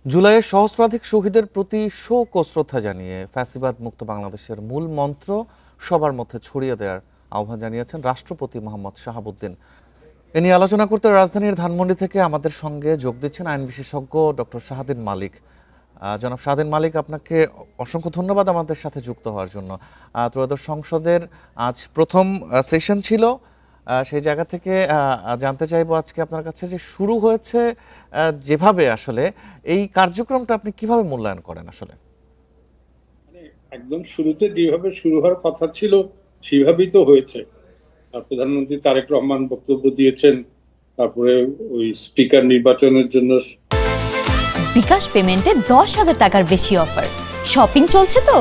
জুলাইয়ের সহস্রাধিক শহীদের প্রতি শোক ও শ্রদ্ধা জানিয়ে ফ্যাসিবাদ মুক্ত বাংলাদেশের মূল মন্ত্র সবার মধ্যে ছড়িয়ে দেওয়ার আহ্বান জানিয়েছেন রাষ্ট্রপতি মোহাম্মদ শাহাবুদ্দিন। এ নিয়ে আলোচনা করতে রাজধানীর ধানমন্ডি থেকে আমাদের সঙ্গে যোগ দিচ্ছেন আইন বিশেষজ্ঞ ডক্টর শাহাদিন মালিক। জনাব শাহাদিন মালিক, আপনাকে অসংখ্য ধন্যবাদ আমাদের সাথে যুক্ত হওয়ার জন্য। ত্রয়োদশ সংসদের আজ প্রথম সেশন ছিল, সেই জায়গা থেকে জানতে চাইবো আজকে আপনার কাছে যে শুরু হয়েছে যেভাবে, আসলে এই কার্যক্রমটা আপনি কিভাবে মূল্যায়ন করেন আসলে? মানে একদম শুরুতে যেভাবে শুরু হওয়ার কথা ছিল সেভাবেই তো হয়েছে। আর প্রধানমন্ত্রী তারেক রহমান বক্তব্য দিয়েছেন, তারপরে ওই স্পিকার নির্বাচনের জন্য বিকাশ পেমেন্টে 10,000 টাকার বেশি অফার। শপিং চলছে তো।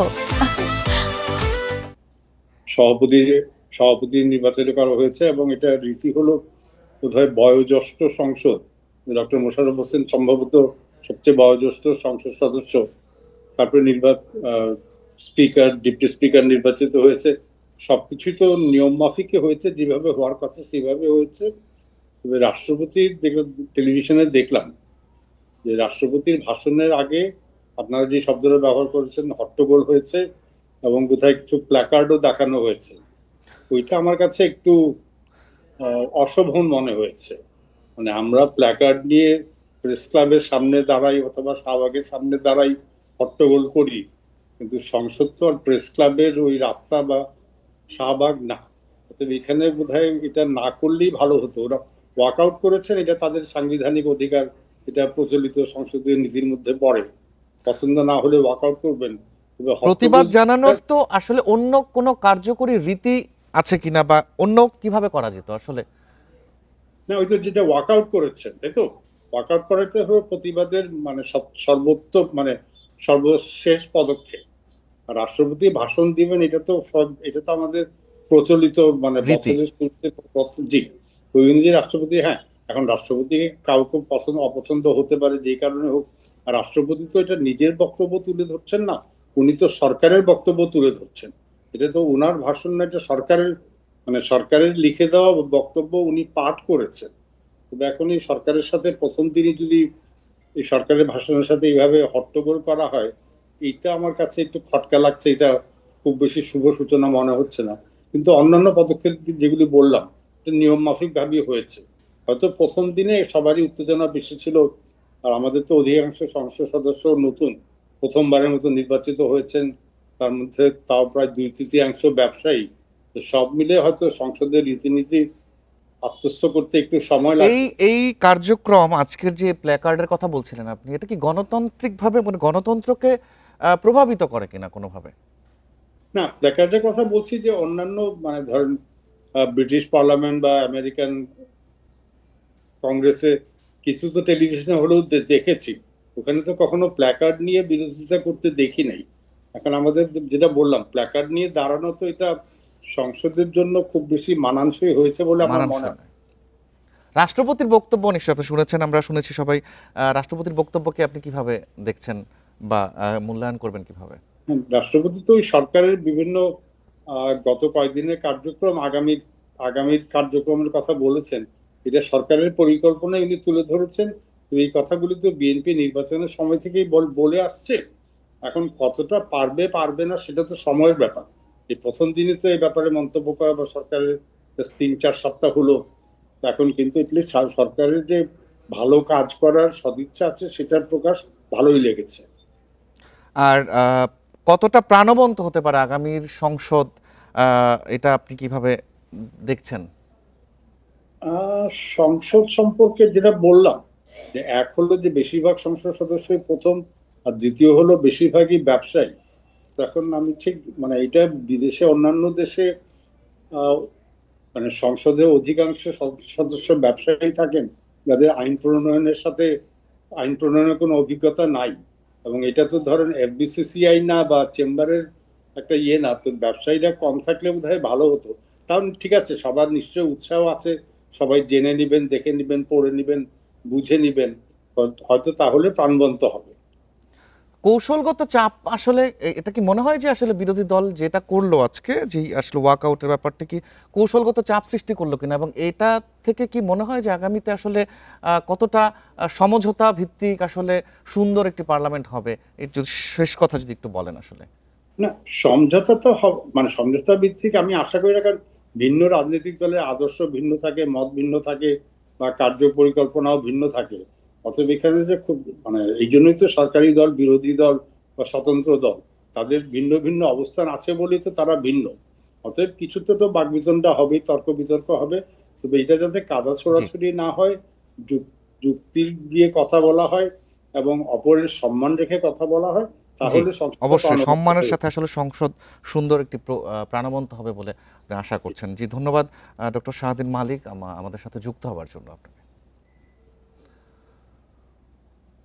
সভাপতি সভাপতি নির্বাচিত করা হয়েছে এবং এটা রীতি হলো বোধহয় বয়োজ্যেষ্ঠ সংসদ। ডক্টর মোশাররফ হোসেন সম্ভবত সবচেয়ে বয়োজ্যেষ্ঠ সংসদ সদস্য। তারপরে স্পিকার, ডিপটি স্পিকার নির্বাচিত হয়েছে। সবকিছুই তো নিয়ম মাফিকে হয়েছে, যেভাবে হওয়ার কথা সেভাবে হয়েছে। তবে রাষ্ট্রপতির টেলিভিশনে দেখলাম যে রাষ্ট্রপতির ভাষণের আগে আপনারা যে শব্দটা ব্যবহার করেছেন, হট্টগোল হয়েছে এবং কোথায় কিছু প্ল্যাকার্ডও দেখানো হয়েছে। ওইটা আমার কাছে একটু অশোভন মনে হয়েছে। মানে আমরা প্ল্যাকার্ড নিয়ে প্রেস ক্লাবের সামনে দাঁড়াই অথবা শাহবাগের সামনে দাঁড়াই, হট্টগোল করি, কিন্তু সংসদ তো আর প্রেস ক্লাবের ওই রাস্তা বা শাহবাগ না। অতএব এখানে বোধহয় এটা না করলেই ভালো হতো। ওরা ওয়াকআউট করেছেন, এটা তাদের সাংবিধানিক অধিকার, এটা প্রচলিত সংসদীয় নীতির মধ্যে পড়ে। পছন্দ না হলে ওয়াকআউট করবেন, তবে প্রতিবাদ হট্টগোল জানানোর তো আসলে অন্য কোনো কার্যকরী রীতি আছে কিনা, বা অন্য কিভাবে করা যেত আসলে? না, ওই তো যেটা ওয়াকআউট করেছেন, তাই তো। ওয়াকআউট করাতে হবে প্রতিবাদের মানে সর্বোত্তম মানে সর্বশেষ পদক্ষেপ। আর রাষ্ট্রপতি ভাষণ দিবেন, এটা তো আমাদের প্রচলিত মানে রীতি। বছরের শুরুতে জি, ওই অনুযায়ী রাষ্ট্রপতি, হ্যাঁ। এখন রাষ্ট্রপতিকে কাউকে পছন্দ অপছন্দ হতে পারে, যেই কারণে হোক। আর রাষ্ট্রপতি তো এটা নিজের বক্তব্য তুলে ধরছেন না, উনি তো সরকারের বক্তব্য তুলে ধরছেন। এটা তো ওনার ভাষণ না, এটা সরকারের মানে সরকারের লিখে দেওয়া বক্তব্য উনি পাঠ করেছেন। তবে এখন এই সরকারের সাথে প্রথম দিনই যদি এই সরকারের ভাষণের সাথে এইভাবে হট্টগোল করা হয়, এইটা আমার কাছে একটু খটকা লাগছে। এটা খুব বেশি শুভ সূচনা মনে হচ্ছে না। কিন্তু অন্যান্য পদক্ষেপ যেগুলি বললাম, এটা নিয়ম মাফিক ভাবেই হয়েছে। হয়তো প্রথম দিনে সবারই উত্তেজনা বেশি ছিল। আর আমাদের তো অধিকাংশ সংসদ সদস্য নতুন, প্রথমবারের মতো নির্বাচিত হয়েছেন। তার মধ্যে তাও প্রায় 2/3 ব্যবসায়ী। তো সব মিলে হয়তো সংসদের রীতিনীতি আত্মস্থ করতে একটু সময় এই লাগবে। এই কার্যক্রম, আজকের যে প্ল্যাকার্ডের কথা বলছিলেন আপনি, এটা কি গণতান্ত্রিকভাবে, মানে গণতন্ত্রকে প্রভাবিত করে কিনা কোনোভাবে? না, প্ল্যাকার্ডের কথা বলছি যে অন্যান্য মানে ধরেন ব্রিটিশ পার্লামেন্ট বা আমেরিকান কংগ্রেসে কিছু তো টেলিভিশনে হলেও দেখেছি। ওখানে তো কখনো প্ল্যাকার্ড নিয়ে বিরোধিতা করতে দেখি নাই। এখন আমাদের যেটা বললাম, প্ল্যাকার্ড নিয়ে দাঁড়ানো তো এটা সংসদের জন্য খুব বেশি মানানসই হয়েছে বলে আমার মনে মানানসই হয়। নয়। রাষ্ট্রপতির বক্তব্য নিশ্চয়ই আপনি শুনেছেন, আমরা শুনেছি সবাই। রাষ্ট্রপতির বক্তব্যকে আপনি কিভাবে দেখছেন, বা মূল্যায়ন করবেন কিভাবে? রাষ্ট্রপতি তো ওই সরকারের বিভিন্ন গত কয়েকদিনের কার্যক্রম, আগামীর কার্যক্রমের কথা বলেছেন। এটা সরকারের পরিকল্পনায় উনি তুলে ধরেছেন। তো এই কথাগুলি তো বিএনপি নির্বাচনের সময় থেকেই বলে আসছে। এখন কতটা পারবে পারবে না সেটা তো সময়ের ব্যাপার। এই প্রথম দিনে তো এই ব্যাপারে মন্তব্য করা বা সরকারের 3-4 সপ্তাহ হলো। এখন কিন্তু এটলিস্ট সরকারের যে ভালো কাজ করার সদিচ্ছা আছে সেটার প্রকাশ ভালোই লেগেছে। আর কতটা প্রাণবন্ত হতে পারে আগামীর সংসদ, এটা আপনি কিভাবে দেখছেন? আহ সংসদ সম্পর্কে যেটা বললাম, যে এক হলো যে বেশিরভাগ সংসদ সদস্যই প্রথম, আর দ্বিতীয় হলো বেশিরভাগই ব্যবসায়ী। তখন আমি ঠিক মানে এটা বিদেশে অন্যান্য দেশে আহ, মানে সংসদে অধিকাংশ সদস্য ব্যবসায়ী থাকেন, যাদের আইন প্রণয়নের কোনো অভিজ্ঞতা নাই। এবং এটা তো ধরেন এফবিসিসিআই না বা চেম্বারের একটা ইয়ে না, তো ব্যবসায়ীরা কম থাকলে বোধহয় ভালো হতো। তাও ঠিক আছে, সবার নিশ্চয়ই উৎসাহ আছে, সবাই জেনে নিবেন, দেখে নিবেন, পড়ে নিবেন, বুঝে নিবেন, হয়তো তাহলে প্রাণবন্ত হবে। কৌশলগত চাপ আসলে এটা কি মনে হয় যে আসলে বিরোধী দল যেটা করলো আজকে, যে আসলে ওয়াকআউটের ব্যাপারটা কি কৌশলগত চাপ সৃষ্টি করলো কিনা, এবং এটা থেকে কি মনে হয় যে আগামীতে আসলে কতটা সমঝোতা ভিত্তিক আসলে সুন্দর একটি পার্লামেন্ট হবে? এই যদি শেষ কথা যদি একটু বলেন আসলে। না, সমঝোতা তো মানে সমঝোতা ভিত্তিক আমি আশা করি না, কারণ ভিন্ন রাজনৈতিক দলের আদর্শ ভিন্ন থাকে, মত ভিন্ন থাকে, বা কার্য পরিকল্পনাও ভিন্ন থাকে। অতএব এখানে যে খুব মানে এই জন্যই তো সরকারি দল, বিরোধী দল বা স্বতন্ত্র দল, তাদের ভিন্ন ভিন্ন অবস্থান আছে বলেই তো তারা ভিন্ন। অতএব কিছু তো বাকবিতণ্ডা হবেই, তর্ক বিতর্ক হবে, তবে এটা যাতে কাদা ছোড়াছুড়ি না হয়, যুক্তি দিয়ে কথা বলা হয় এবং অপরের সম্মান রেখে কথা বলা হয়, তাহলে অবশ্যই সম্মানের সাথে আসলে সংসদ সুন্দর একটি প্রাণবন্ত হবে বলে আপনি আশা করছেন। জি, ধন্যবাদ ডক্টর শাহদ্বীন মালিক আমাদের সাথে যুক্ত হওয়ার জন্য আপনাকে।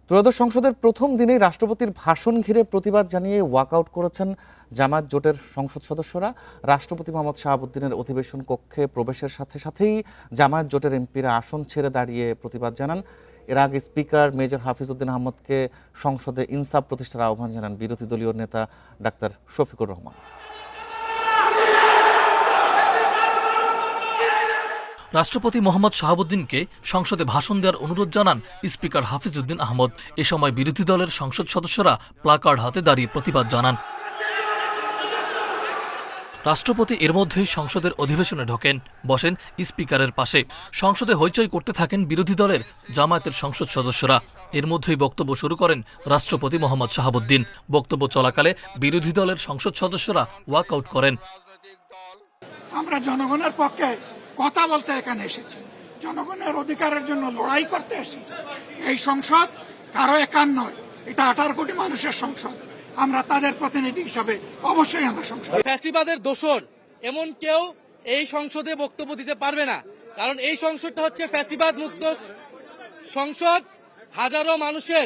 ত্রয়োদশ সংসদের প্রথম দিনেই রাষ্ট্রপতির ভাষণ ঘিরে প্রতিবাদ জানিয়ে ওয়াকআউট করেছেন জামায়াত জোটের সংসদ সদস্যরা। রাষ্ট্রপতি মোহাম্মদ শাহাবুদ্দিনের অধিবেশন কক্ষে প্রবেশের সাথে সাথেই জামায়াত জোটের এমপিরা আসন ছেড়ে দাঁড়িয়ে প্রতিবাদ জানান। এর আগে স্পিকার মেজর হাফিজউদ্দিন আহমদকে সংসদে ইনসাফ প্রতিষ্ঠার আহ্বান জানান বিরোধী দলীয় নেতা ডাক্তার শফিকুর রহমান। রাষ্ট্রপতি মোহাম্মদ শাহাবুদ্দিনকে সংসদে ভাষণ দেওয়ার অনুরোধ জানান স্পিকার হাফিজউদ্দিন আহমদ। এ সময় বিরোধী দলের সংসদ সদস্যরা প্লাকার্ড হাতে দাঁড়িয়ে প্রতিবাদ জানান। রাষ্ট্রপতি এর মধ্যেই সংসদের অধিবেশনে ঢোকেন, বসেন স্পিকারের পাশে। সংসদে হইচই করতে থাকেন বিরোধী দলের জামায়াতের সংসদ সদস্যরা। এর মধ্যেই বক্তব্য শুরু করেন রাষ্ট্রপতি মোহাম্মদ শাহাবুদ্দিন। বক্তব্য চলাকালে বিরোধী দলের সংসদ সদস্যরা ওয়াকআউট করেন। আমরা জনগণের পক্ষে কথা বলতে এখানে এসেছি, জনগণের অধিকারের জন্য লড়াই করতে এসেছি। এই সংসদ কারো একার নয়, এটা 18 কোটি মানুষের সংসদ। আমরা তাদের প্রতিনিধি হিসাবে অবশ্যই আমরা সংসদ। ফ্যাসিবাদের দোসর এমন কেউ এই সংসদে বক্তব্য দিতে পারবে না, কারণ এই সংসদটা হচ্ছে ফ্যাসিবাদ মুক্ত সংসদ। হাজারো মানুষের